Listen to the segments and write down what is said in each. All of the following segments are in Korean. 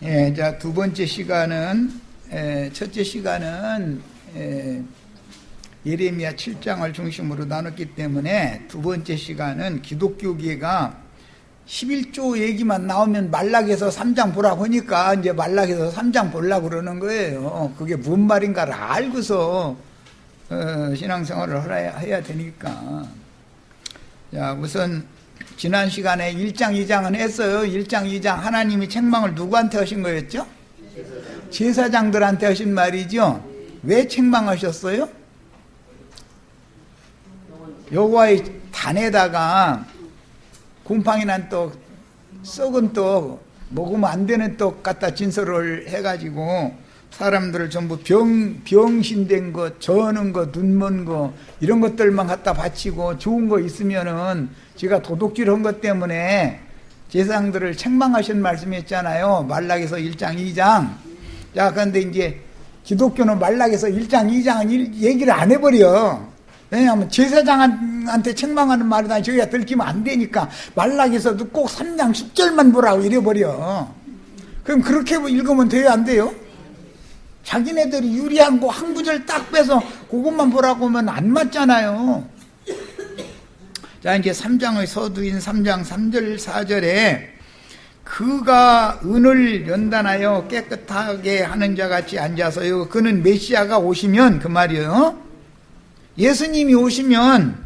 예, 자, 두 번째 시간은, 첫째 시간은, 예레미야 7장을 중심으로 나눴기 때문에 두 번째 시간은 기독교계가 11조 얘기만 나오면 말락에서 3장 보라고 하니까 이제 말락에서 3장 보려고 그러는 거예요. 그게 뭔 말인가를 알고서 신앙생활을 해야 되니까. 자, 우선 지난 시간에 1장, 2장은 했어요. 1장, 2장 하나님이 책망을 누구한테 하신 거였죠? 제사장들한테 하신 말이죠. 왜 책망하셨어요? 여호와의 단에다가 곰팡이 난 떡, 썩은 떡, 먹으면 안 되는 떡 갖다 진설을 해가지고 사람들을 전부 병신된 거, 저는 거, 눈먼 거 이런 것들만 갖다 바치고 좋은 거 있으면은 제가 도둑질한 것 때문에 제사장들을 책망하신 말씀이었잖아요. 말락에서 1장, 2장. 자, 그런데 이제 기독교는 말락에서 1장, 2장은 얘기를 안 해버려. 왜냐하면 제사장한테 책망하는 말이다 저희가 들키면 안 되니까 말락에서도 꼭 3장 10절만 보라고 이래버려. 그럼 그렇게 읽으면 돼요, 안 돼요? 자기네들이 유리한 거 한 구절 딱 빼서 그것만 보라고 하면 안 맞잖아요. 자, 이제 3장의 서두인 3장 3절 4절에 그가 은을 연단하여 깨끗하게 하는 자같이 앉아서요. 그는 메시아가 오시면 그 말이에요. 예수님이 오시면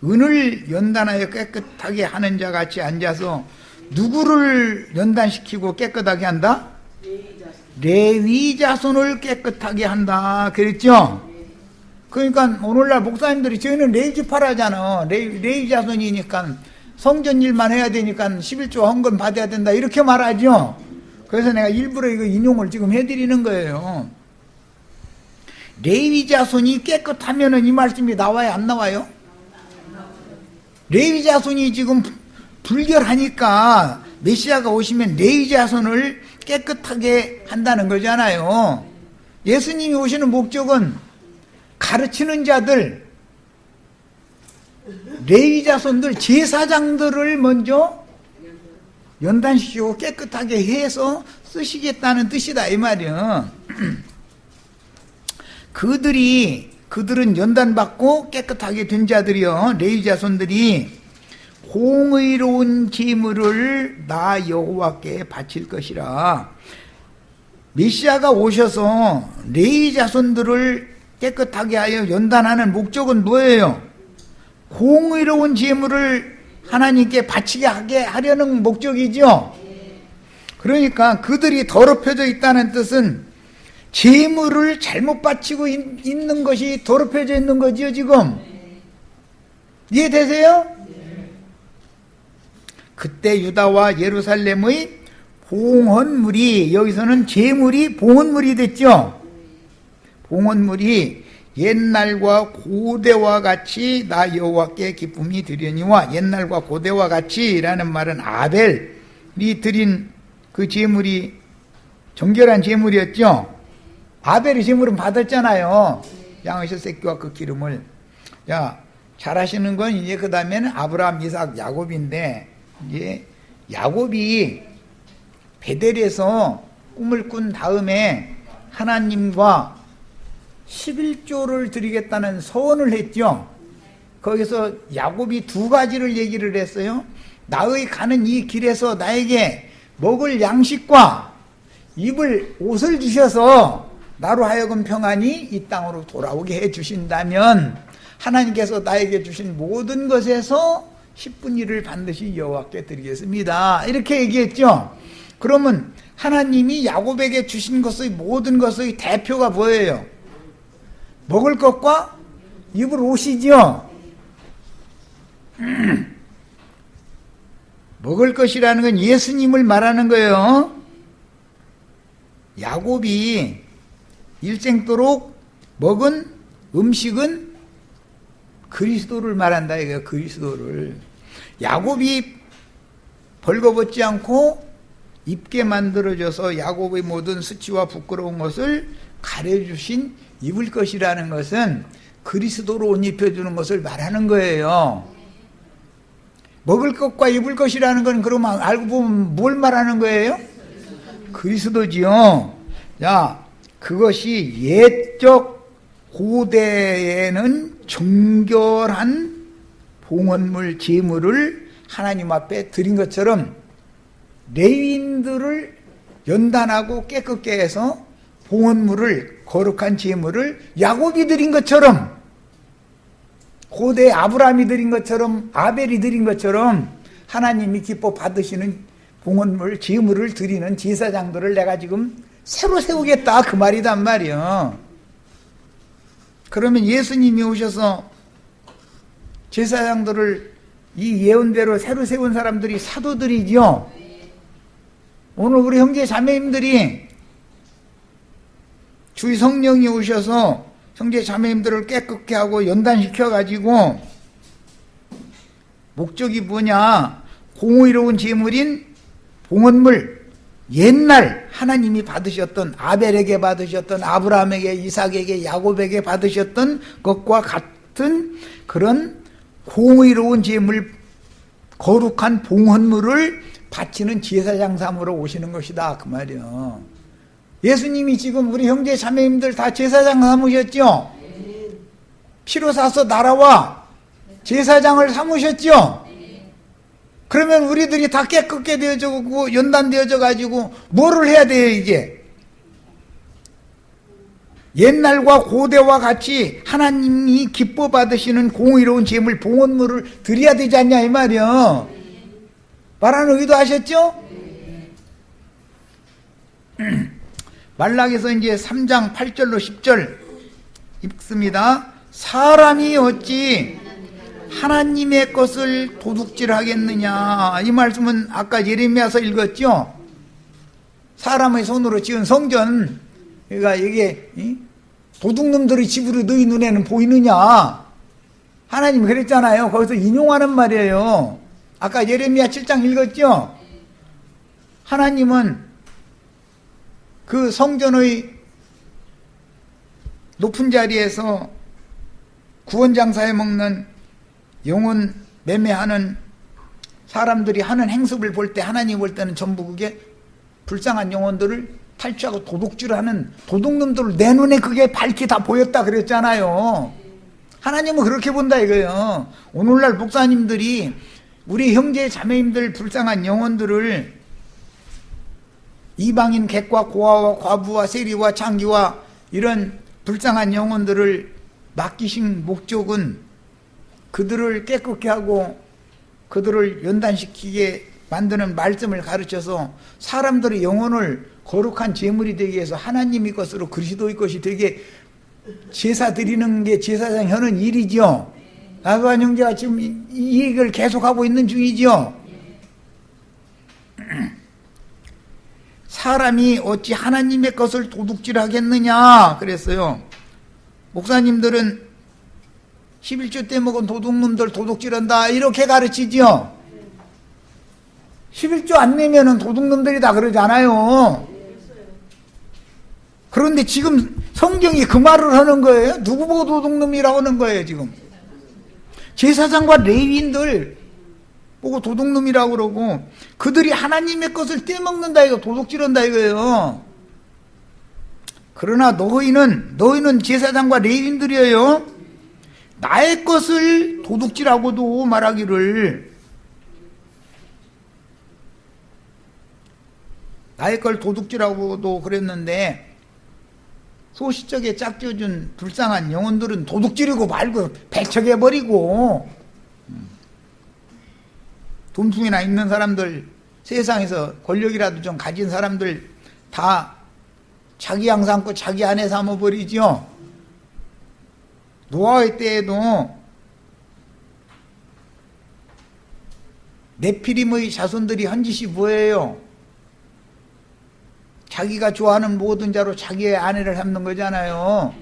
은을 연단하여 깨끗하게 하는 자같이 앉아서 누구를 연단시키고 깨끗하게 한다? 레위 자손을 깨끗하게 한다 그랬죠? 그러니까 오늘날 목사님들이 저희는 레위지파라 하잖아. 레위 자손이니까 성전 일만 해야 되니까 11조 헌금 받아야 된다 이렇게 말하죠. 그래서 내가 일부러 이거 인용을 지금 해드리는 거예요. 레위 자손이 깨끗하면은 이 말씀이 나와요, 안 나와요? 레위 자손이 지금 불결하니까 메시아가 오시면 레위 자손을 깨끗하게 한다는 거잖아요. 예수님이 오시는 목적은 가르치는 자들, 레위 자손들, 제사장들을 먼저 연단시키고 깨끗하게 해서 쓰시겠다는 뜻이다 이 말이야. 그들은 연단받고 깨끗하게 된 자들이요, 레위 자손들이 공의로운 제물을 나 여호와께 바칠 것이라. 메시아가 오셔서 레위 자손들을 깨끗하게 하여 연단하는 목적은 뭐예요? 공의로운 제물을 하나님께 바치게 하게 하려는 목적이죠. 그러니까 그들이 더럽혀져 있다는 뜻은 제물을 잘못 바치고 있는 것이 더럽혀져 있는 거지요, 지금. 이해되세요? 그때 유다와 예루살렘의 봉헌물이, 여기서는 제물이 봉헌물이 됐죠. 봉헌물이 옛날과 고대와 같이 나 여호와께 기쁨이 되려니와, 옛날과 고대와 같이라는 말은 아벨이 드린 그 제물이 정결한 제물이었죠. 아벨이 제물은 받았잖아요. 양의 젖새끼와 그 기름을. 자, 잘 하시는 건 이제 그 다음에는 아브라함, 이삭, 야곱인데, 이제 야곱이 베델에서 꿈을 꾼 다음에 하나님과 11조를 드리겠다는 서원을 했죠. 거기서 야곱이 두 가지를 얘기를 했어요. 나의 가는 이 길에서 나에게 먹을 양식과 입을 옷을 주셔서 나로 하여금 평안히 이 땅으로 돌아오게 해주신다면 하나님께서 나에게 주신 모든 것에서 10분의 1을 반드시 여호와께 드리겠습니다. 이렇게 얘기했죠. 그러면 하나님이 야곱에게 주신 것의 모든 것의 대표가 뭐예요? 먹을 것과 입을 옷이죠. 먹을 것이라는 건 예수님을 말하는 거예요. 야곱이 일생도록 먹은 음식은 그리스도를 말한다 이거예요. 그리스도를. 야곱이 벌거벗지 않고 입게 만들어져서 야곱의 모든 수치와 부끄러운 것을 가려주신 입을 것이라는 것은 그리스도로 옷 입혀주는 것을 말하는 거예요. 먹을 것과 입을 것이라는 건 그러면 알고 보면 뭘 말하는 거예요? 그리스도지요. 자, 그것이 옛적 고대에는 정결한 봉헌물 제물을 하나님 앞에 드린 것처럼 레위인들을 연단하고 깨끗게 해서 봉헌물을, 거룩한 제물을 야곱이 드린 것처럼, 고대 아브라함이 드린 것처럼, 아벨이 드린 것처럼 하나님이 기뻐 받으시는 봉헌물, 제물을 드리는 제사장들을 내가 지금 새로 세우겠다, 그 말이단 말이요. 그러면 예수님이 오셔서 제사장들을 이 예언대로 새로 세운 사람들이 사도들이죠. 오늘 우리 형제 자매님들이 주의 성령이 오셔서 형제 자매님들을 깨끗게 하고 연단시켜 가지고 목적이 뭐냐? 공의로운 제물인 봉헌물, 옛날 하나님이 받으셨던, 아벨에게 받으셨던, 아브라함에게, 이삭에게, 야곱에게 받으셨던 것과 같은 그런 공의로운 제물, 거룩한 봉헌물을 바치는 제사장 삼으러 오시는 것이다, 그 말이요. 예수님이 지금 우리 형제 자매님들 다 제사장 삼으셨죠? 피로 사서 나라와 제사장을 삼으셨죠? 그러면 우리들이 다 깨끗게 되어지고 연단되어져 가지고 뭐를 해야 돼요, 이제? 옛날과 고대와 같이 하나님이 기뻐 받으시는 공의로운 제물, 봉헌물을 드려야 되지 않냐, 이 말이요. 말하는 의도 아셨죠? 말락에서 이제 3장 8절로 10절 읽습니다. 사람이 어찌 하나님의 것을 도둑질하겠느냐. 이 말씀은 아까 예레미야서 읽었죠. 사람의 손으로 지은 성전, 그러니까 이게 도둑놈들의 집으로 너희 눈에는 보이느냐. 하나님이 그랬잖아요. 거기서 인용하는 말이에요. 아까 예레미야 7장 읽었죠. 하나님은 그 성전의 높은 자리에서 구원장사에 먹는 영혼 매매하는 사람들이 하는 행습을 볼 때, 하나님 볼 때는 전부 그게 불쌍한 영혼들을 탈취하고 도둑질하는 도둑놈들을 내 눈에 그게 밝히 다 보였다 그랬잖아요. 하나님은 그렇게 본다 이거예요. 오늘날 목사님들이 우리 형제 자매님들 불쌍한 영혼들을 이방인 객과 고아와 과부와 세리와 창기와 이런 불쌍한 영혼들을 맡기신 목적은 그들을 깨끗게 하고 그들을 연단시키게 만드는 말씀을 가르쳐서 사람들의 영혼을 거룩한 제물이 되게 해서 하나님의 것으로 그리스도의 것이 되게 제사 드리는 게 제사장 하는 일이죠. 아브라함 형제가 지금 이 얘기를 계속하고 있는 중이죠. 사람이 어찌 하나님의 것을 도둑질하겠느냐 그랬어요. 목사님들은 11조 때 먹은 도둑놈들 도둑질한다 이렇게 가르치죠. 11조 안 내면은 도둑놈들이다 그러잖아요. 그런데 지금 성경이 그 말을 하는 거예요. 누구 보고 도둑놈이라고 하는 거예요 지금. 제사장과 레위인들 보고 도둑놈이라고 그러고, 그들이 하나님의 것을 떼먹는다 이거, 도둑질한다 이거예요. 그러나 너희는 제사장과 레위인들이에요. 나의 것을 도둑질하고도 말하기를, 나의 걸 도둑질하고도 그랬는데 소시적에 짝지어준 불쌍한 영혼들은 도둑질이고 말고 배척해버리고, 돈풍이나 있는 사람들, 세상에서 권력이라도 좀 가진 사람들 다 자기 양 삼고 자기 아내 삼아버리죠. 노아의 때에도 네피림의 자손들이 한 짓이 뭐예요? 자기가 좋아하는 모든 자로 자기의 아내를 삼는 거잖아요.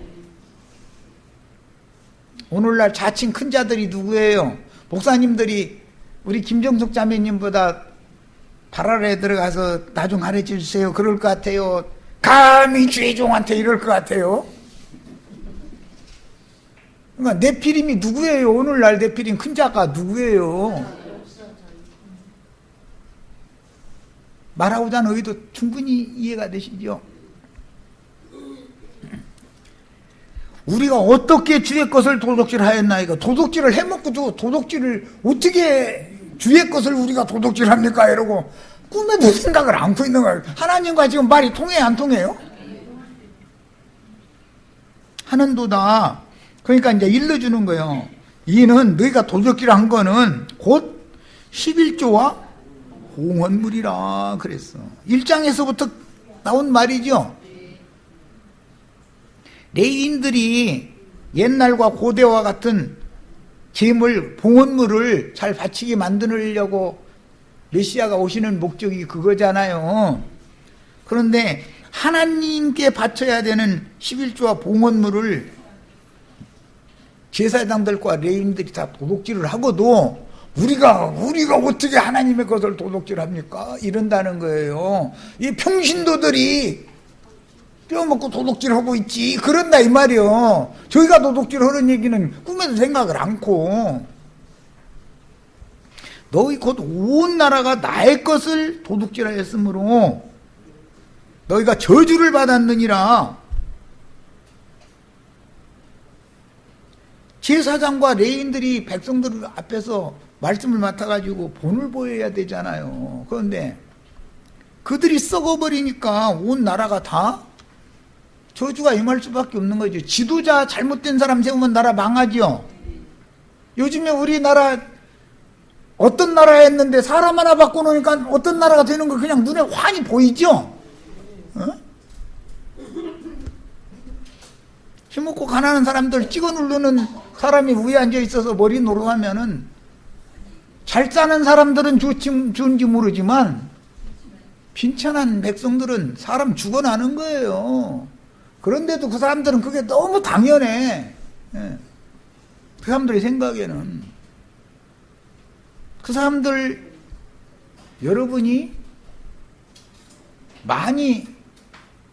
오늘날 자칭 큰 자들이 누구예요? 목사님들이 우리 김정숙 자매님보다 발 아래에 들어가서 나 좀 가르쳐 주세요 그럴 것 같아요? 감히 죄종한테 이럴 것 같아요? 그러니까 네피림이 누구예요? 오늘날 네피림 큰 자가 누구예요? 말하고자 하는 의도 충분히 이해가 되시죠? 우리가 어떻게 주의 것을 도둑질하였나이까? 도둑질을 해먹고도 도둑질을 어떻게 주의 것을 우리가 도둑질합니까? 이러고 꿈에도 생각을 안고 있는 거예요. 하나님과 지금 말이 통해요, 안 통해요? 하는도다. 그러니까 이제 일러주는 거예요. 이는 너희가 도둑질한 거는 곧 11조와 공헌물이라 그랬어. 1장에서부터 나온 말이죠. 레위인들이 옛날과 고대와 같은 제물, 봉헌물을 잘 바치게 만들려고 메시아가 오시는 목적이 그거잖아요. 그런데 하나님께 바쳐야 되는 11조와 봉헌물을 제사장들과 레위인들이 다 도둑질을 하고도 우리가 어떻게 하나님의 것을 도둑질합니까? 이런다는 거예요. 이 평신도들이 뼈먹고 도둑질하고 있지 그런다 이 말이요. 저희가 도둑질하는 얘기는 꿈에도 생각을 않고, 너희 곧 온 나라가 나의 것을 도둑질하였으므로 너희가 저주를 받았느니라. 제사장과 레위인들이 백성들 앞에서 말씀을 맡아가지고 본을 보여야 되잖아요. 그런데 그들이 썩어버리니까 온 나라가 다 저주가 임할 수밖에 없는 거죠. 지도자 잘못된 사람 세우면 나라 망하죠. 요즘에 우리나라 어떤 나라였는데 사람 하나 바꿔놓으니까 어떤 나라가 되는 거 그냥 눈에 환히 보이죠. 어? 힘없고 가난한 사람들 찍어 누르는 사람이 위에 앉아 있어서 머리 노릇하면은 잘 사는 사람들은 좋은지 모르지만 빈천한 백성들은 사람 죽어나는 거예요. 그런데도 그 사람들은 그게 너무 당연해. 그 사람들의 생각에는. 그 사람들, 여러분이 많이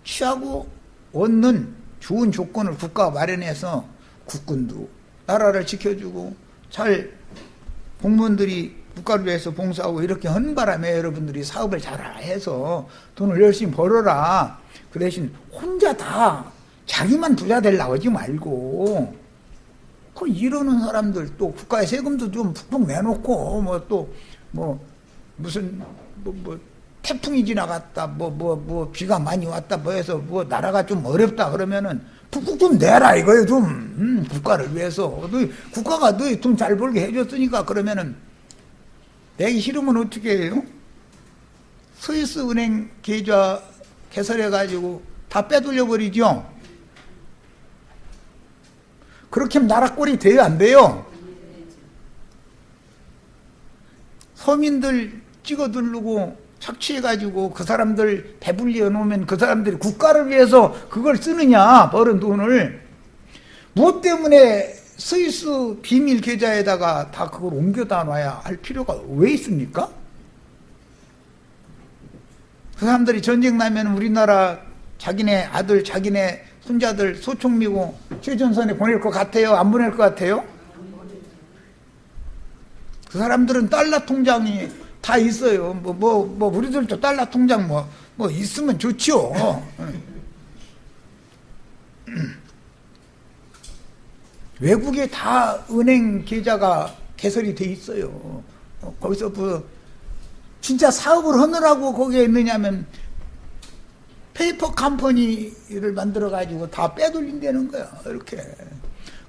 취하고 얻는 좋은 조건을 국가가 마련해서 국군도 나라를 지켜주고 잘 공무원들이 국가를 위해서 봉사하고 이렇게 하는 바람에 여러분들이 사업을 잘 해서 돈을 열심히 벌어라. 그 대신 혼자 다 자기만 부자 되려고 하지 말고, 그 이러는 사람들, 또 국가의 세금도 좀 푹푹 내놓고 무슨 태풍이 지나갔다 비가 많이 왔다 해서 나라가 좀 어렵다 그러면은 푹푹 좀 내라 이거예요. 좀 국가를 위해서. 국가가 너희 돈 잘 벌게 해줬으니까. 그러면은 내기 싫으면 어떻게 해요? 스위스 은행 계좌 개설해가지고 다 빼돌려 버리죠. 그렇게 하면 나라 꼴이 돼요, 안 돼요? 서민들 찍어 누르고 착취해가지고 그 사람들 배불리 놓으면 그 사람들이 국가를 위해서 그걸 쓰느냐, 벌은 돈을. 무엇 때문에 스위스 비밀 계좌에다가 다 그걸 옮겨다 놔야 할 필요가 왜 있습니까? 그 사람들이 전쟁 나면 우리나라 자기네 아들, 자기네 손자들 소총미고 최전선에 보낼 것 같아요? 안 보낼 것 같아요? 그 사람들은 달러 통장이 다 있어요. 우리들도 달러 통장 있으면 좋죠. 외국에 다 은행 계좌가 개설이 돼 있어요. 거기서 진짜 사업을 하느라고 거기에 있느냐면 페이퍼 컴퍼니를 만들어가지고 다 빼돌린다는 거야, 이렇게.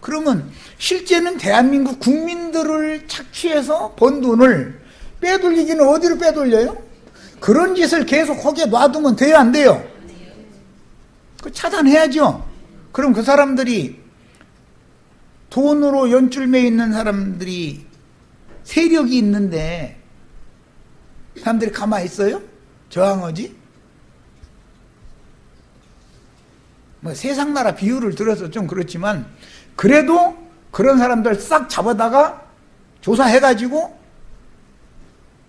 그러면 실제는 대한민국 국민들을 착취해서 번 돈을 빼돌리기는 어디로 빼돌려요? 그런 짓을 계속 거기에 놔두면 돼요, 안 돼요? 그 차단해야죠. 그럼 그 사람들이 돈으로 연줄매 있는 사람들이 세력이 있는데 사람들이 가만히 있어요? 저항하지? 세상 나라 비유를 들어서 좀 그렇지만 그래도 그런 사람들 싹 잡아다가 조사해가지고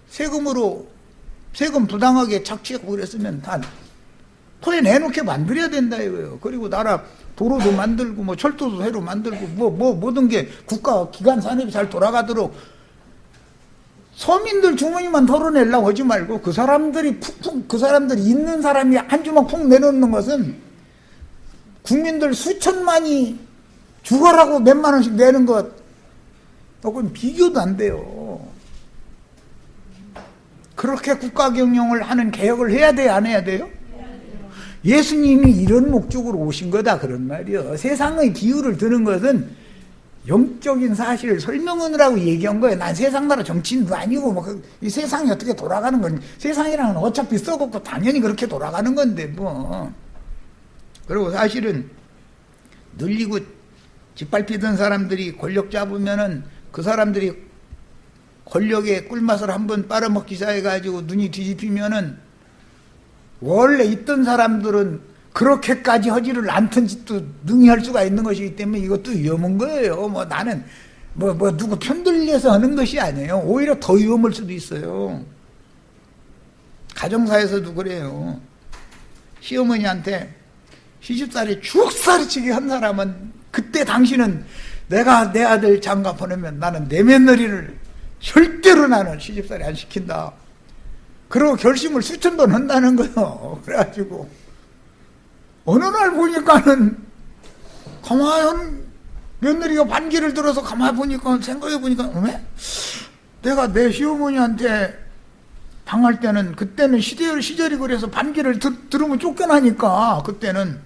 세금 부당하게 착취하고 그랬으면 다 토해내놓게 만들어야 된다 이거예요. 그리고 나라 도로도 만들고 철도도 새로 만들고 모든 게 국가 기관 산업이 잘 돌아가도록 서민들 주머니만 덜어내려고 하지 말고 그 사람들이 푹푹, 그 사람들이 있는 사람이 한 주먹 푹 내놓는 것은 국민들 수천만이 죽어라고 몇만 원씩 내는 것, 그건 비교도 안 돼요. 그렇게 국가 경영을 하는 개혁을 해야 돼요, 안 해야 돼요? 예수님이 이런 목적으로 오신 거다, 그런 말이요. 세상의 비유를 드는 것은 영적인 사실을 설명하느라고 얘기한 거예요. 난 세상 나라 정치인도 아니고, 뭐, 이 세상이 어떻게 돌아가는 건, 세상이랑은 어차피 썩었고, 당연히 그렇게 돌아가는 건데, 뭐. 그리고 사실은, 늘리고 짓밟히던 사람들이 권력 잡으면은 그 사람들이 권력의 꿀맛을 한번 빨아먹기 시작해가지고 눈이 뒤집히면은 원래 있던 사람들은 그렇게까지 하지를 않던 짓도 능히 할 수가 있는 것이기 때문에 이것도 위험한 거예요. 뭐 나는 누구 편들려서 하는 것이 아니에요. 오히려 더 위험할 수도 있어요. 가정사에서도 그래요. 시어머니한테 시집살이 죽살이치게 한 사람은 그때 당신은 내가 내 아들 장가 보내면 나는 내 며느리를 절대로 나는 시집살이 안 시킨다. 그러고 결심을 수천 번 한다는 거예요. 그래가지고 어느 날 보니까는 가만히 며느리가 반기를 들어서 가만히 보니까 생각해 보니까 내가 내 시어머니한테 당할 때는 그때는 시절이 그래서 반기를 들으면 쫓겨나니까 그때는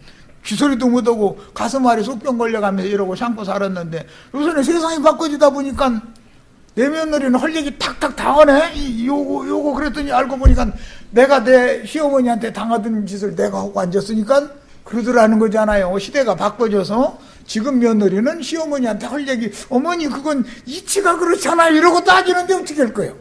쥐소리도 못하고 가슴 아래 속병 걸려가면서 이러고 참고 살았는데 요새는 세상이 바꿔지다 보니까 내 며느리는 할 얘기 탁탁 당하네. 요거 그랬더니 알고 보니까 내가 내 시어머니한테 당하던 짓을 내가 하고 앉았으니까 그러더라는 거잖아요. 시대가 바꿔져서 지금 며느리는 시어머니한테 할 얘기 어머니 그건 이치가 그렇잖아요. 이러고 따지는데 어떻게 할 거예요?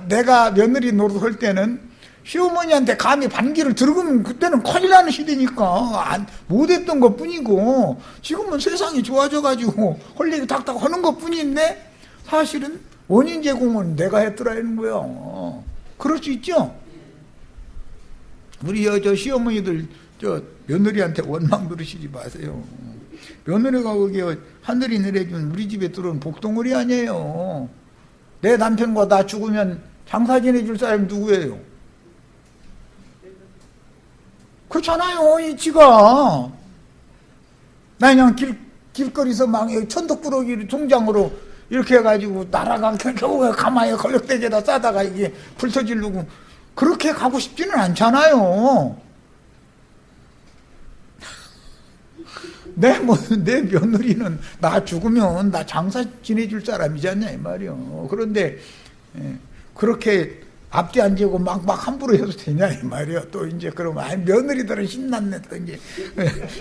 내가 며느리 노릇할 때는 시어머니한테 감히 반기를 들으면 그때는 큰일 나는 시대니까 못했던 것 뿐이고 지금은 세상이 좋아져가지고 할 얘기 탁탁 하는 것 뿐인데 사실은 원인 제공은 내가 했더라는 거야. 그럴 수 있죠? 우리 저 시어머니들 며느리한테 원망 들으시지 마세요. 며느리가 거기 하늘이 내려준 우리 집에 들어온 복덩어리 아니에요. 내 남편과 나 죽으면 장사 지내줄 사람이 누구예요? 그렇잖아요, 이치가. 나 그냥 길거리에서 막 천덕꾸러기 통장으로 이렇게 해가지고 날아가 겨우 가마에 걸럭대기에다 싸다가 이게 불 터지려고 그렇게 가고 싶지는 않잖아요. 내 며느리는 나 죽으면 나 장사 지내줄 사람이잖냐 이 말이요. 그런데 그렇게 앞뒤 안 지고 막 함부로 해도 되냐 이 말이요. 또 이제 그러면 며느리들은 신났네. 또 이제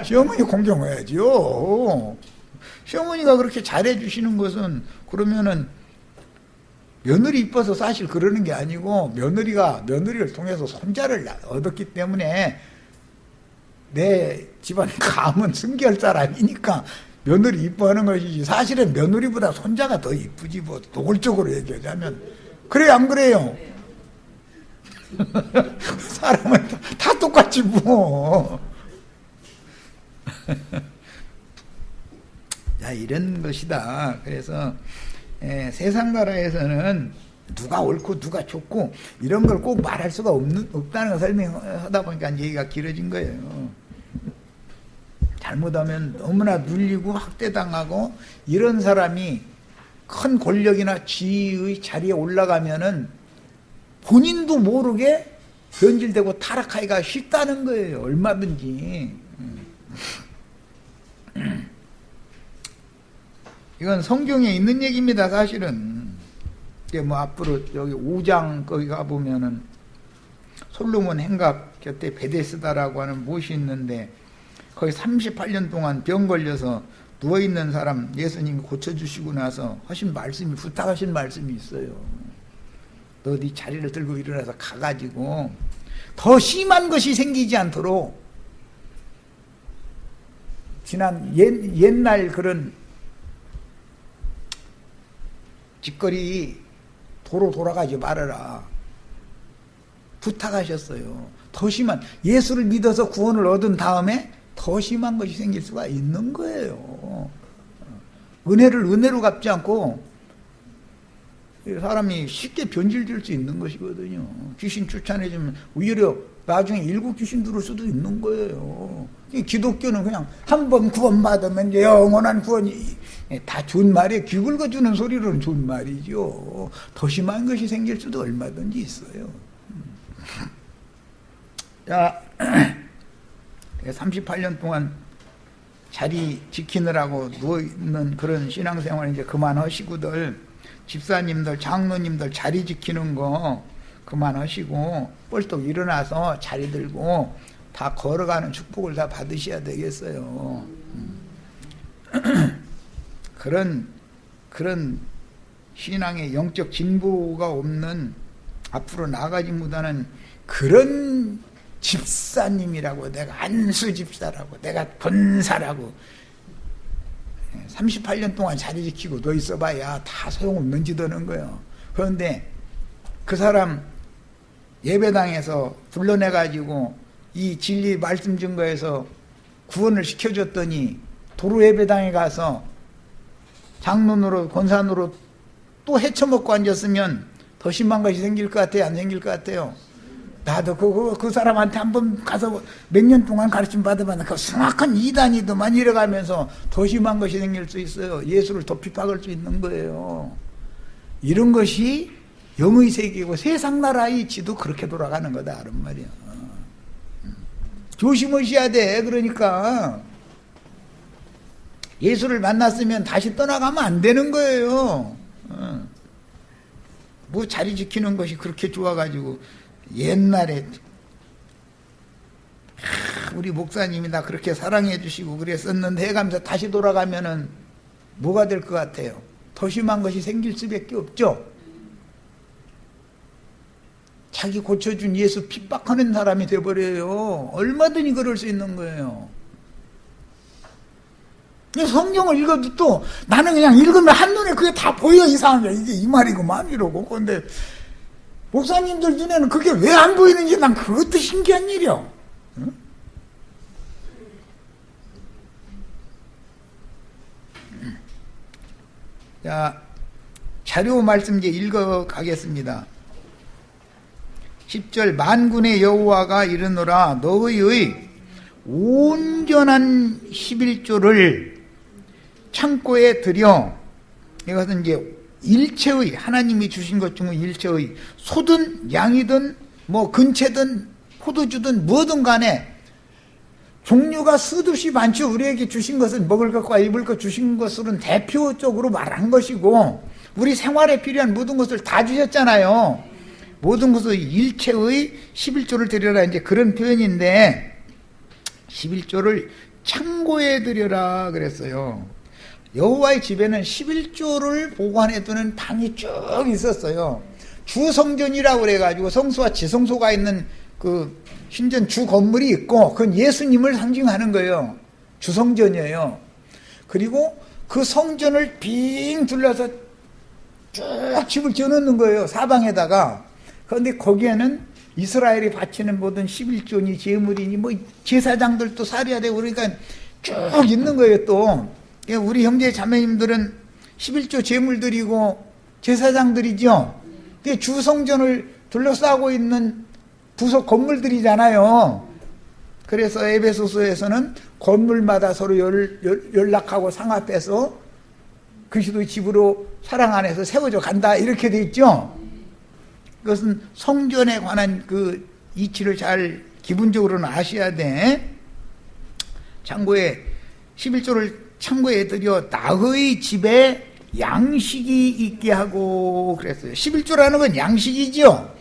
시어머니 공경해야지요. 시어머니가 그렇게 잘해주시는 것은 그러면은 며느리 이뻐서 사실 그러는 게 아니고 며느리를 통해서 손자를 얻었기 때문에 내 집안 감은 승기할 사람이니까 며느리 이뻐하는 것이지 사실은 며느리보다 손자가 더 이쁘지 뭐 노골적으로 얘기하자면 그래 안 그래요? 사람은 다 똑같지 뭐. 자, 이런 것이다. 그래서 세상 나라에서는 누가 옳고 누가 좋고 이런 걸 꼭 말할 수가 없다는 걸 설명하다 보니까 얘기가 길어진 거예요. 잘못하면 너무나 눌리고 학대당하고 이런 사람이 큰 권력이나 지위의 자리에 올라가면은 본인도 모르게 변질되고 타락하기가 쉽다는 거예요. 얼마든지. 이건 성경에 있는 얘기입니다. 사실은. 뭐 앞으로 여기 5장 거기 가보면은 솔로몬 행각 곁에 베데스다라고 하는 못이 있는데 거기 38년 동안 병 걸려서 누워있는 사람 예수님이 고쳐주시고 나서 하신 말씀이 부탁하신 말씀이 있어요. 너 네 자리를 들고 일어나서 가가지고 더 심한 것이 생기지 않도록 지난 옛날 그런 짓거리 도로 돌아가지 말아라 부탁하셨어요. 더 심한 예수를 믿어서 구원을 얻은 다음에 더 심한 것이 생길 수가 있는 거예요. 은혜를 은혜로 갚지 않고 사람이 쉽게 변질될 수 있는 것이거든요. 귀신 쫓아내주면 오히려 나중에 일곱 귀신 들을 수도 있는 거예요. 기독교는 그냥 한 번 구원받으면 이제 영원한 구원이 다 좋은 말이에요. 귀 긁어주는 소리로는 좋은 말이죠. 더 심한 것이 생길 수도 얼마든지 있어요. 자, 38년 동안 자리 지키느라고 누워있는 그런 신앙생활 이제 그만하시고들, 집사님들, 장로님들 자리 지키는 거 그만하시고 뻘떡 일어나서 자리 들고 다 걸어가는 축복을 다 받으셔야 되겠어요. 그런 신앙의 영적 진보가 없는, 앞으로 나아가지 못하는 그런 집사님이라고, 내가 안수 집사라고, 내가 권사라고 38년 동안 자리 지키고 너 있어봐야 다 소용없는 짓 하는 거예요. 그런데 그 사람 예배당에서 불러내가지고 이 진리 말씀 증거에서 구원을 시켜줬더니 도로 예배당에 가서 장로로 권사노로 또 헤쳐먹고 앉았으면 더 심한 것이 생길 것 같아요? 안 생길 것 같아요? 나도 그 사람한테 한번 가서 몇 년 동안 가르침 받으면 그 숭악한 이단이더만 이래가면서 더 심한 것이 생길 수 있어요. 예수를 더 핍박할 수 있는 거예요. 이런 것이 영의 세계고 세상 나라의 이치도 그렇게 돌아가는 거다 그런 말이야. 조심하셔야 돼. 그러니까 예수를 만났으면 다시 떠나가면 안 되는 거예요. 뭐 자리 지키는 것이 그렇게 좋아가지고 옛날에 우리 목사님이 나 그렇게 사랑해 주시고 그랬었는데 해가면서 다시 돌아가면은 뭐가 될 것 같아요? 더 심한 것이 생길 수밖에 없죠. 자기 고쳐준 예수 핍박하는 사람이 돼버려요. 얼마든지 그럴 수 있는 거예요. 성경을 읽어도 또 나는 그냥 읽으면 한눈에 그게 다 보여. 이상한 게 이게 이 말이구만 이러고. 그런데 목사님들 눈에는 그게 왜 안 보이는지 난 그것도 신기한 일이야. 응? 자, 자료 말씀 이제 읽어 가겠습니다. 10절 만군의 여호와가 이르노라 너희의 온전한 11조를 창고에 들여, 이것은 이제 일체의 하나님이 주신 것 중에 일체의 소든 양이든 뭐 근체든 포도주든 뭐든 간에 종류가 수듯이 많죠. 우리에게 주신 것은 먹을 것과 입을 것 주신 것으로는 대표적으로 말한 것이고 우리 생활에 필요한 모든 것을 다 주셨잖아요. 모든 것을 일체의 11조를 드려라 이제 그런 표현인데 11조를 창고에 드려라 그랬어요. 여호와의 집에는 11조를 보관해두는 방이 쭉 있었어요. 주성전이라고 그래가지고 성소와 지성소가 있는 그 신전 주 건물이 있고 그건 예수님을 상징하는 거예요. 주성전이에요. 그리고 그 성전을 빙 둘러서 쭉 집을 지어놓는 거예요. 사방에다가. 그런데 거기에는 이스라엘이 바치는 모든 11조니 제물이니 뭐 제사장들도 살해야 되고 그러니까 쭉 있는 거예요. 또 우리 형제 자매님들은 11조 제물 드리고 제사장들이죠. 근데 주성전을 둘러싸고 있는 부속 건물들이잖아요. 그래서 에베소서에서는 건물마다 서로 연락하고 상합해서 그리스도의 집으로 사랑 안에서 세워져 간다 이렇게 돼 있죠. 그것은 성전에 관한 그 이치를 잘 기본적으로는 아셔야 돼. 창고에 11조를 창고에 들여 나의 집에 양식이 있게 하고 그랬어요. 11조라는 건 양식이죠.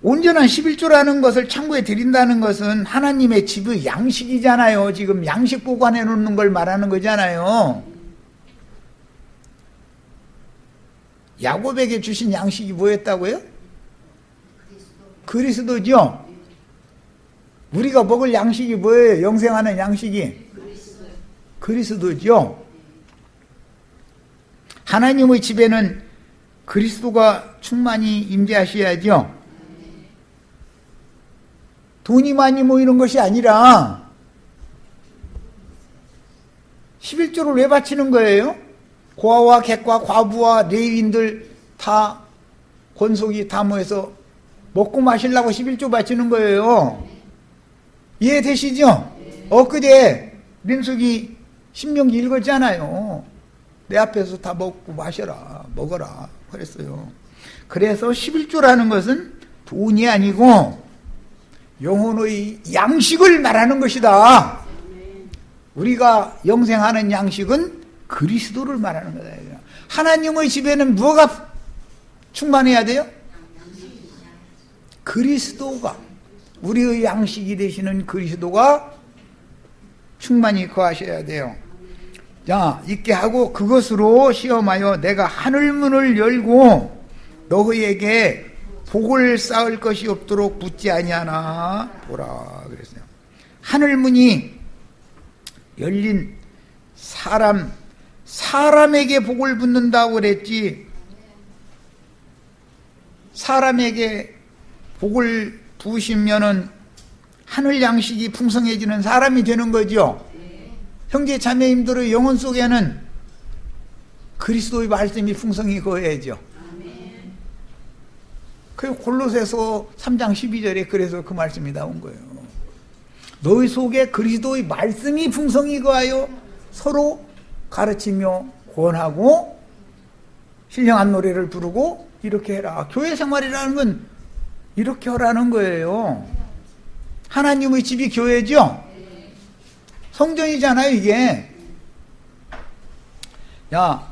온전한 11조라는 것을 창고에 드린다는 것은 하나님의 집의 양식이잖아요. 지금 양식 보관해 놓는 걸 말하는 거잖아요. 야곱에게 주신 양식이 뭐였다고요? 그리스도죠. 우리가 먹을 양식이 뭐예요? 영생하는 양식이 그리스도죠. 하나님의 집에는 그리스도가 충만히 임재하셔야죠. 돈이 많이 모이는 것이 아니라 11조를 왜 바치는 거예요? 고아와 객과 과부와 레위인들 다 권속이 다 모여서 먹고 마시려고 11조 바치는 거예요. 이해되시죠? 엊그제 민수기 신명기 읽었잖아요. 내 앞에서 다 먹고 마셔라, 먹어라 그랬어요. 그래서 11조라는 것은 돈이 아니고 영혼의 양식을 말하는 것이다. 우리가 영생하는 양식은 그리스도를 말하는 거다. 하나님의 집에는 뭐가 충만해야 돼요? 그리스도가, 우리의 양식이 되시는 그리스도가 충만히 거하셔야 돼요. 자, 있게 하고 그것으로 시험하여 내가 하늘문을 열고 너희에게 복을 쌓을 것이 없도록 붙지 아니하나 보라 그랬어요. 하늘문이 열린 사람에게 복을 붓는다고 그랬지, 사람에게 복을 부으시면은 하늘 양식이 풍성해지는 사람이 되는 거죠. 형제 자매님들의 영혼 속에는 그리스도의 말씀이 풍성히 거해야죠. 그 골로새서 3장 12절에 그래서 그 말씀이 나온 거예요. 너희 속에 그리스도의 말씀이 풍성히 거하여 서로 가르치며 권하고 신령한 노래를 부르고 이렇게 해라. 교회 생활이라는 건 이렇게 하라는 거예요. 하나님의 집이 교회죠? 성전이잖아요, 이게. 야,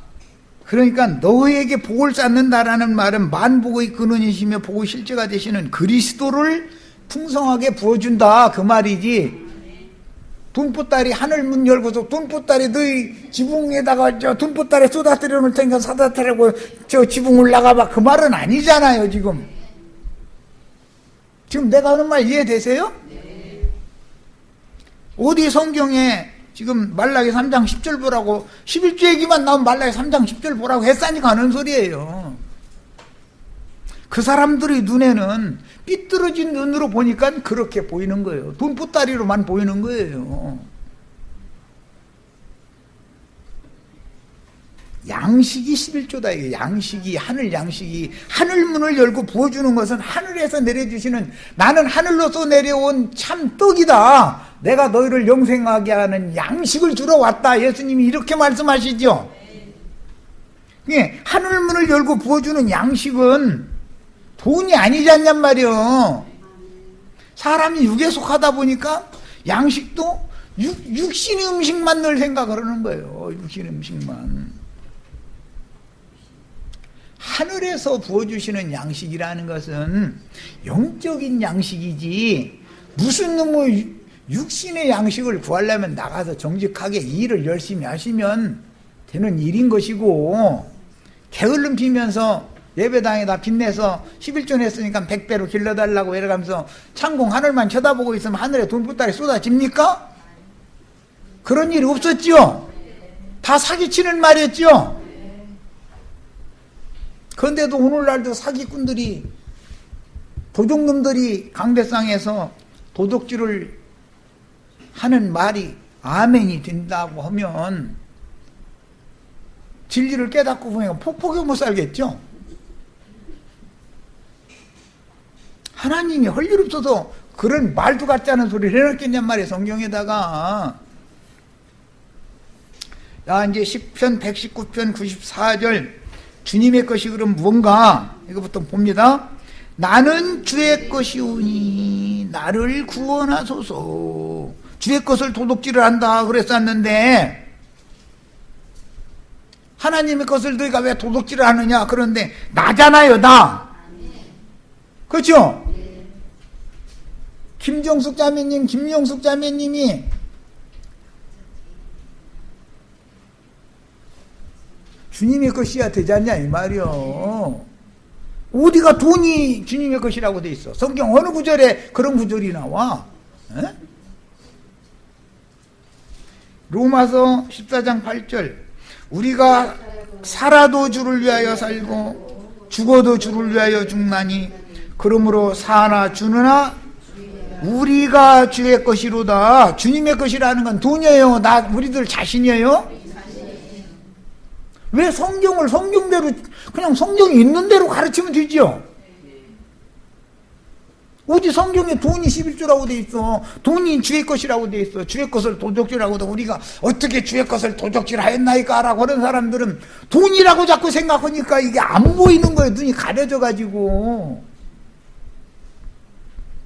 그러니까 너희에게 복을 쌓는다라는 말은 만복의 근원이시며 복의 실제가 되시는 그리스도를 풍성하게 부어준다 그 말이지. 돈보따리 하늘문 열고서 돈보따리 너희 지붕에다가 저 돈보따리 쏟아뜨려 놓을 테니까 쏟아뜨리고 저 지붕을 나가봐 그 말은 아니잖아요. 지금 내가 하는 말 이해되세요? 어디 성경에 지금 말라기 3장 10절 보라고 11조 얘기만 나오면 말라기 3장 10절 보라고 했으니까 하는 소리예요. 그 사람들의 눈에는 삐뚤어진 눈으로 보니까 그렇게 보이는 거예요. 돈보따리로만 보이는 거예요. 양식이 11조다. 이게 양식이, 하늘 양식이, 하늘문을 열고 부어주는 것은 하늘에서 내려주시는, 나는 하늘로서 내려온 참 떡이다. 내가 너희를 영생하게 하는 양식을 주러 왔다. 예수님이 이렇게 말씀하시죠. 예, 하늘문을 열고 부어주는 양식은 돈이 아니지 않냔 말이요. 사람이 육에 속하다 보니까 양식도 육신의 음식만 늘 생각하는 거예요. 육신의 음식만. 하늘에서 부어주시는 양식이라는 것은 영적인 양식이지, 무슨 놈의 육신의 양식을 구하려면 나가서 정직하게 일을 열심히 하시면 되는 일인 것이고, 게을름 피면서 예배당에다 빚내서 11조 냈으니까 100배로 길러달라고 이래가면서 창공 하늘만 쳐다보고 있으면 하늘에 돈보따리 쏟아집니까? 그런 일이 없었죠. 다 사기치는 말이었죠. 그런데도 오늘날도 사기꾼들이, 도둑놈들이 강대상에서 도둑질을 하는 말이 아멘이 된다고 하면 진리를 깨닫고 보면 폭포게 못 살겠죠. 하나님이 할 일 없어서 그런 말도 같지 않은 소리를 해놨겠냔 말이에요, 성경에다가. 자, 이제 10편 119편 94절 주님의 것이 그럼 무언가? 이거부터 봅니다. 나는 주의 것이오니 나를 구원하소서. 주의 것을 도둑질을 한다 그랬었는데, 하나님의 것을 너희가 왜 도둑질을 하느냐? 그런데 나잖아요, 나. 그렇죠? 김정숙 자매님, 김영숙 자매님이 주님의 것이야 되지 않냐 이 말이요. 어디가 돈이 주님의 것이라고 돼 있어? 성경 어느 구절에 그런 구절이 나와? 에? 로마서 14장 8절 우리가 살아도 주를 위하여 살고 죽어도 주를 위하여 죽나니 그러므로 사나 죽으나 우리가 주의 것이로다. 주님의 것이라는 건 돈이에요? 우리들 자신이에요? 왜 성경을 성경대로 그냥 성경이 있는 대로 가르치면 되죠? 어디 성경에 돈이 11조라고 돼 있어. 돈이 주의 것이라고 돼 있어. 주의 것을 도적질하고 우리가 어떻게 주의 것을 도적질하였나이까 라고 하는 사람들은 돈이라고 자꾸 생각하니까 이게 안 보이는 거예요. 눈이 가려져 가지고.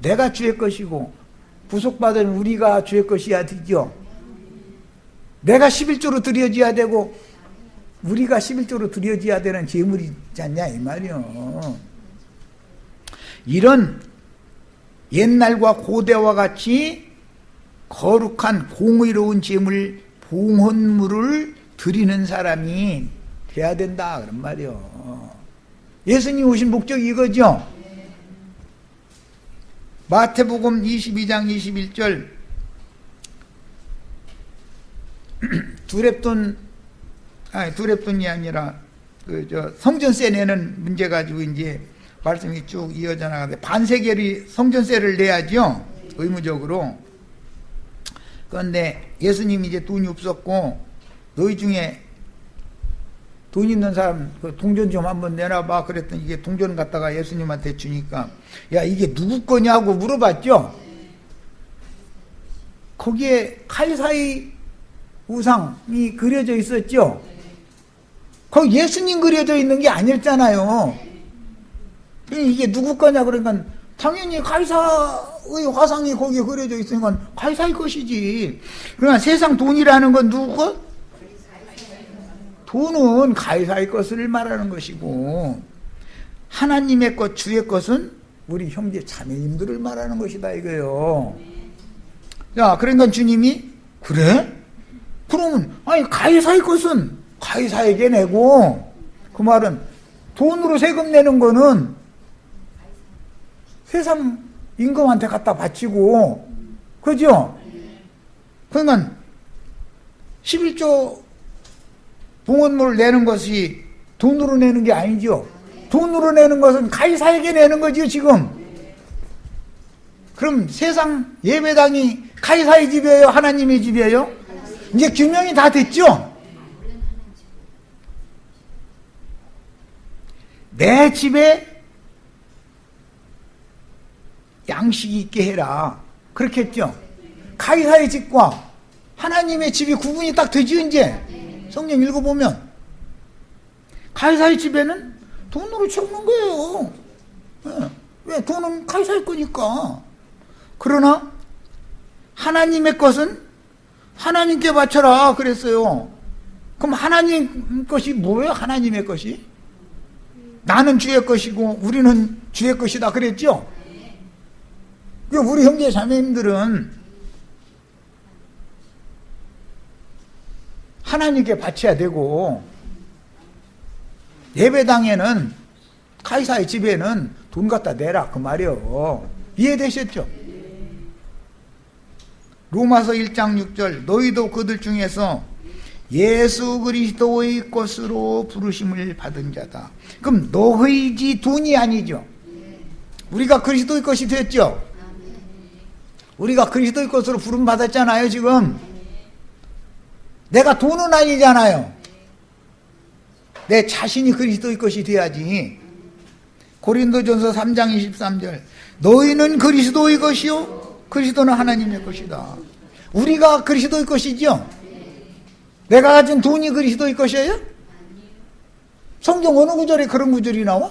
내가 주의 것이고 구속받은 우리가 주의 것이야 되죠. 내가 11조로 드려져야 되고 우리가 11조로 드려져야 되는 재물이지 않냐 이 말이요. 이런 옛날과 고대와 같이 거룩한 공의로운 재물 봉헌물을 드리는 사람이 돼야 된다 그런 말이요. 예수님 오신 목적이 이거죠. 마태복음 22장 21절 두렙돈이 아니라 성전세 내는 문제 가지고 이제 말씀이 쭉 이어져 나가는데 반세겔이 성전세를 내야죠. 의무적으로. 그런데 예수님이 이제 돈이 없었고 너희 중에 돈 있는 사람 그 동전 좀 한번 내놔봐 그랬더니 이게 동전 갖다가 예수님한테 주니까 야 이게 누구 거냐고 물어봤죠. 거기에 카이사의 우상이 그려져 있었죠. 거기 예수님 그려져 있는 게 아니었잖아요. 이게 누구 거냐 그러니까 당연히 카이사의 화상이 거기에 그려져 있으니까 카이사의 것이지. 그러나 세상 돈이라는 건 누구 것? 돈은 카이사의 것을 말하는 것이고 하나님의 것, 주의 것은 우리 형제 자매님들을 말하는 것이다 이거예요. 자, 그러니까 주님이 그래? 그러면 아니 카이사의 것은 카이사에게 내고 그 말은 돈으로 세금 내는 거는 세상 임금한테 갖다 바치고 그죠? 그러니까 11조 봉헌물을 내는 것이 돈으로 내는 게 아니죠. 돈으로 내는 것은 카이사에게 내는 거죠 지금. 그럼 세상 예배당이 카이사의 집이에요? 하나님의 집이에요? 이제 규명이 다 됐죠? 내 집에 양식이 있게 해라 그렇게 했죠. 카이사의 집과 하나님의 집이 구분이 딱 되죠. 이제 성경 읽어보면 카이사의 집에는 돈으로 채우는 거예요. 왜? 돈은 카이사의 거니까. 그러나 하나님의 것은 하나님께 바쳐라 그랬어요. 그럼 하나님 것이 뭐예요? 하나님의 것이? 나는 주의 것이고 우리는 주의 것이다 그랬죠? 우리 형제 자매님들은 하나님께 바쳐야 되고 예배당에는 카이사의 집에는 돈 갖다 내라 그 말이요. 이해되셨죠? 로마서 1장 6절 너희도 그들 중에서 예수 그리스도의 것으로 부르심을 받은 자다. 그럼 너희지 돈이 아니죠. 우리가 그리스도의 것이 됐죠. 우리가 그리스도의 것으로 부름 받았잖아요 지금. 내가 돈은 아니잖아요. 내 자신이 그리스도의 것이 돼야지. 고린도전서 3장 23절 너희는 그리스도의 것이요 그리스도는 하나님의 것이다. 우리가 그리스도의 것이죠. 내가 가진 돈이 그리스도의 것이에요? 성경 어느 구절에 그런 구절이 나와?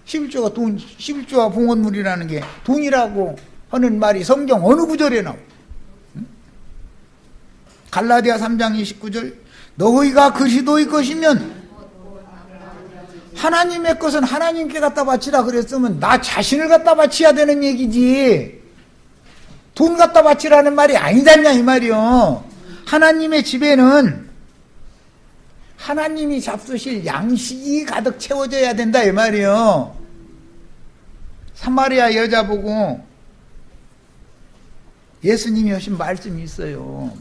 11조가 돈, 11조와 봉헌물이라는 게 돈이라고 하는 말이 성경 어느 구절에 나와? 갈라디아 3장 29절 너희가 그리스도의 것이면 하나님의 것은 하나님께 갖다 바치라 그랬으면 나 자신을 갖다 바쳐야 되는 얘기지 돈 갖다 바치라는 말이 아니잖냐 이 말이요. 하나님의 집에는 하나님이 잡수실 양식이 가득 채워져야 된다 이 말이요. 사마리아 여자 보고 예수님이 하신 말씀이 있어요.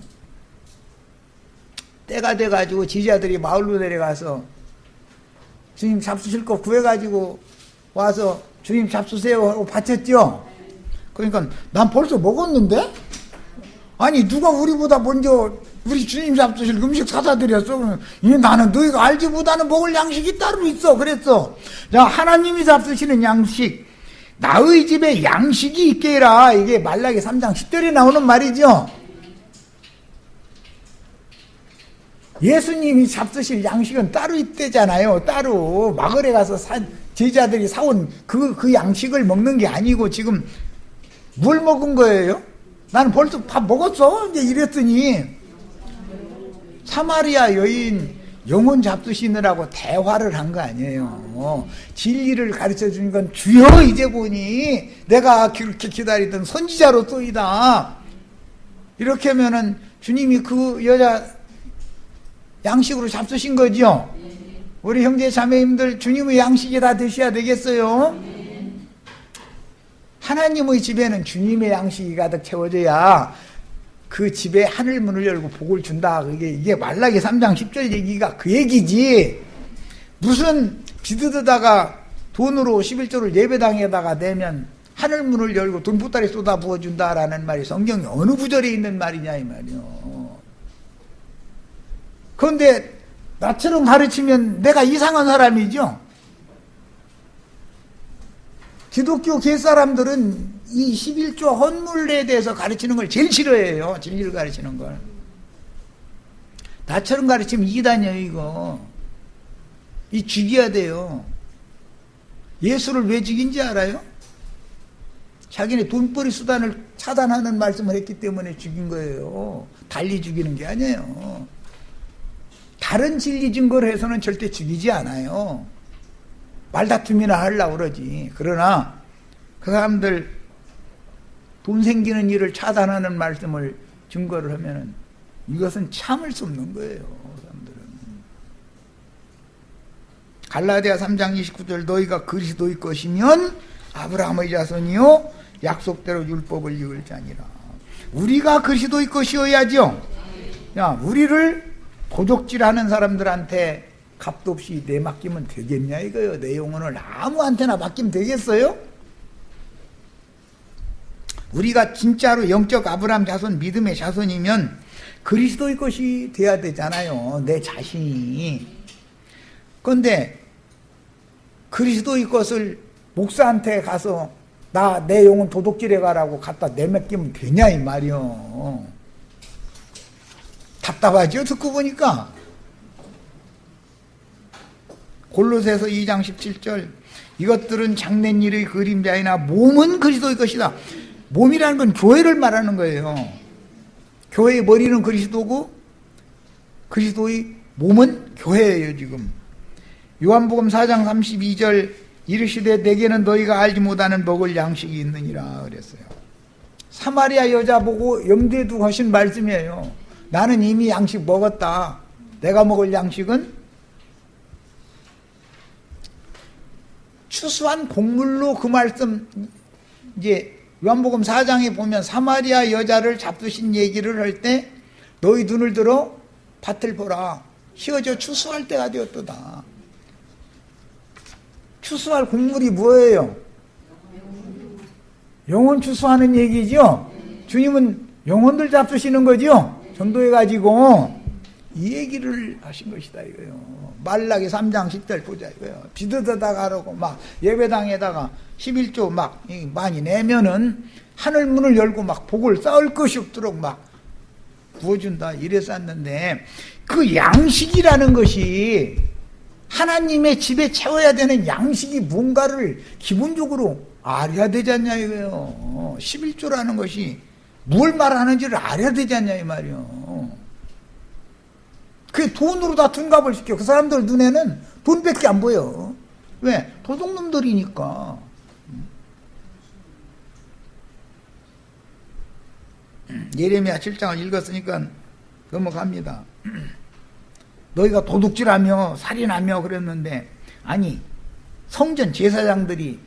때가 돼가지고 제자들이 마을로 내려가서 주님 잡수실 거 구해가지고 와서 주님 잡수세요 하고 바쳤죠. 그러니까 난 벌써 먹었는데? 아니 누가 우리보다 먼저 우리 주님 잡수실 음식 사다 드렸어? 그러면 나는 너희가 알지 못하는 먹을 양식이 따로 있어 그랬어. 자, 하나님이 잡수시는 양식, 나의 집에 양식이 있게 해라. 이게 말라기 3장 10절에 나오는 말이죠. 예수님이 잡수실 양식은 따로 있대잖아요. 따로 마을에 가서 제자들이 사온 그 양식을 먹는 게 아니고 지금 뭘 먹은 거예요? 나는 벌써 밥 먹었어 이제 이랬더니 사마리아 여인 영혼 잡수시느라고 대화를 한 거 아니에요. 진리를 가르쳐 주는 건 주여 이제 보니 내가 그렇게 기다리던 선지자로서이다. 이렇게 하면은 주님이 그 여자 양식으로 잡수신 거죠. 우리 형제 자매님들 주님의 양식이 다 드셔야 되겠어요. 하나님의 집에는 주님의 양식이 가득 채워져야 그 집에 하늘문을 열고 복을 준다. 이게 말라기 3장 10절 얘기가 그 얘기지. 무슨 비드드다가 돈으로 11조를 예배당에다가 내면 하늘문을 열고 돈보따리 쏟아 부어준다라는 말이 성경에 어느 구절에 있는 말이냐 이 말이요. 그런데 나처럼 가르치면 내가 이상한 사람이죠. 기독교 갯사람들은 이 11조 헌물에 대해서 가르치는 걸 제일 싫어해요. 진리를 가르치는 걸. 나처럼 가르치면 이단이에요 이거. 이 죽여야 돼요. 예수를 왜 죽인지 알아요? 자기네 돈벌이 수단을 차단하는 말씀을 했기 때문에 죽인 거예요. 달리 죽이는 게 아니에요. 다른 진리 증거를 해서는 절대 죽이지 않아요. 말다툼이나 하려고 그러지. 그러나 그 사람들 돈 생기는 일을 차단하는 말씀을 증거를 하면은 이것은 참을 수 없는 거예요. 사람들은. 갈라디아 3장 29절 너희가 그리스도의 것이면 아브라함의 자손이요 약속대로 율법을 이을 자니라. 우리가 그리스도의 것이어야죠. 야, 우리를 도적질하는 사람들한테 값도 없이 내맡기면 되겠냐 이거요. 내 영혼을 아무한테나 맡기면 되겠어요? 우리가 진짜로 영적 아브라함 자손 믿음의 자손이면 그리스도의 것이 돼야 되잖아요. 내 자신이. 그런데 그리스도의 것을 목사한테 가서 내 영혼 도둑질해 가라고 갖다 내맡기면 되냐 이 말이요. 답답하죠 듣고 보니까. 골로새서 2장 17절 이것들은 장래일의 그림자이나 몸은 그리스도의 것이다. 몸이라는 건 교회를 말하는 거예요. 교회의 머리는 그리스도고 그리스도의 몸은 교회예요 지금. 요한복음 4장 32절 이르시되 내게는 너희가 알지 못하는 먹을 양식이 있느니라 그랬어요. 사마리아 여자 보고 염두에 두고 하신 말씀이에요. 나는 이미 양식 먹었다. 내가 먹을 양식은 추수한 곡물로 그 말씀 이제 요한복음 4장에 보면 사마리아 여자를 잡수신 얘기를 할 때 너희 눈을 들어 밭을 보라. 휘어져 추수할 때가 되었도다. 추수할 곡물이 뭐예요? 영혼 추수하는 얘기죠. 주님은 영혼들 잡수시는 거죠. 전도해가지고 이 얘기를 하신 것이다 이거예요. 말라기 3장 10절 보자 이거예요. 비드드다가 그러고 막 예배당에다가 11조 막 많이 내면은 하늘 문을 열고 막 복을 쌓을 것이 없도록 막 부어준다 이랬었는데 그 양식이라는 것이 하나님의 집에 채워야 되는 양식이 뭔가를 기본적으로 알아야 되지 않냐 이거예요. 11조라는 것이 뭘 말하는지를 알아야 되지 않냐 이 말이요. 그게 돈으로 다 둔갑을 시켜. 그 사람들 눈에는 돈밖에 안 보여. 왜? 도둑놈들이니까. 예레미야 7장을 읽었으니까 넘어갑니다. 너희가 도둑질하며 살인하며 그랬는데 아니 성전 제사장들이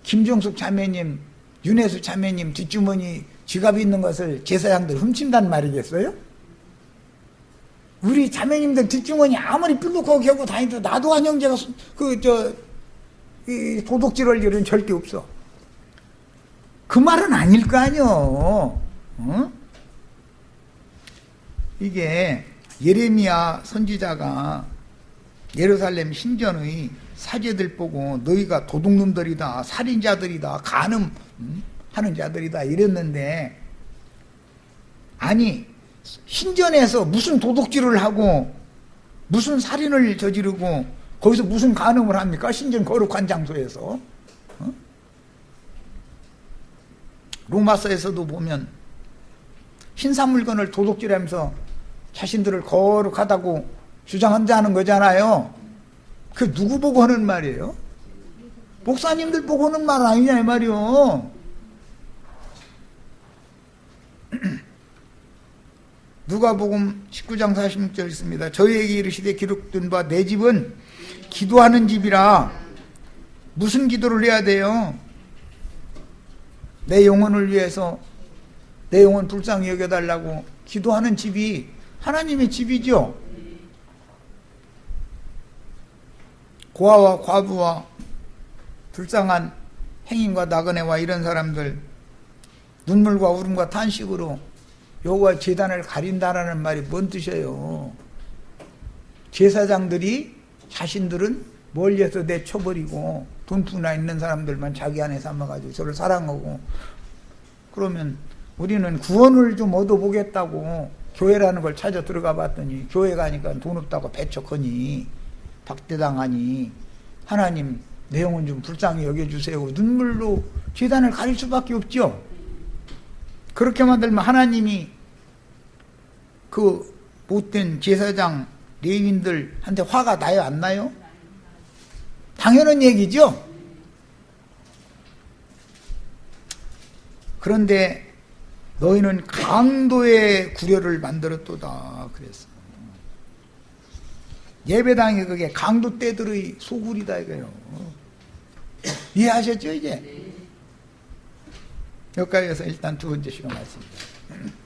김종숙 자매님 윤혜수 자매님 뒷주머니 지갑이 있는 것을 제사장들 훔친단 말이겠어요? 우리 자매님들 뒷주머니 아무리 뾰족하게 하고 다니도 나도 한 형제가 이 도둑질할 일은 절대 없어. 그 말은 아닐 거 아니요. 어? 이게 예레미야 선지자가 예루살렘 신전의 사제들 보고 너희가 도둑놈들이다, 살인자들이다, 간음 하는 자들이다 이랬는데, 아니 신전에서 무슨 도둑질을 하고 무슨 살인을 저지르고 거기서 무슨 간음을 합니까? 신전 거룩한 장소에서. 어? 로마서에서도 보면 신사 물건을 도둑질하면서 자신들을 거룩하다고 주장한다는 거잖아요. 그 누구 보고 하는 말이에요? 목사님들 보고 하는 말 아니냐 이 말이요. 누가복음 19장 46절 있습니다. 저희에게 이르시되 기록된 바 내 집은 기도하는 집이라. 무슨 기도를 해야 돼요? 내 영혼을 위해서 내 영혼 불쌍히 여겨달라고 기도하는 집이 하나님의 집이죠. 고아와 과부와 불쌍한 행인과 나그네와 이런 사람들 눈물과 울음과 탄식으로 여호와 제단을 가린다라는 말이 뭔 뜻이에요? 제사장들이 자신들은 멀리에서 내쳐버리고 돈푸나 있는 사람들만 자기 안에 삼아가지고 저를 사랑하고, 그러면 우리는 구원을 좀 얻어보겠다고 교회라는 걸 찾아 들어가 봤더니 교회 가니까 돈 없다고 배척하니 박대당하니 하나님 내 영혼 좀 불쌍히 여겨주세요. 눈물로 제단을 가릴 수밖에 없죠. 그렇게 만들면 하나님이 그 못된 제사장 레위인들한테 화가 나요 안 나요? 당연한 얘기죠. 그런데 너희는 강도의 구려를 만들었도다 그랬어. 예배당이 그게 강도 떼들의 소굴이다 이거예요. 이해하셨죠 이제? 여기까지 해서 일단 두 번째 시간 마칩니다.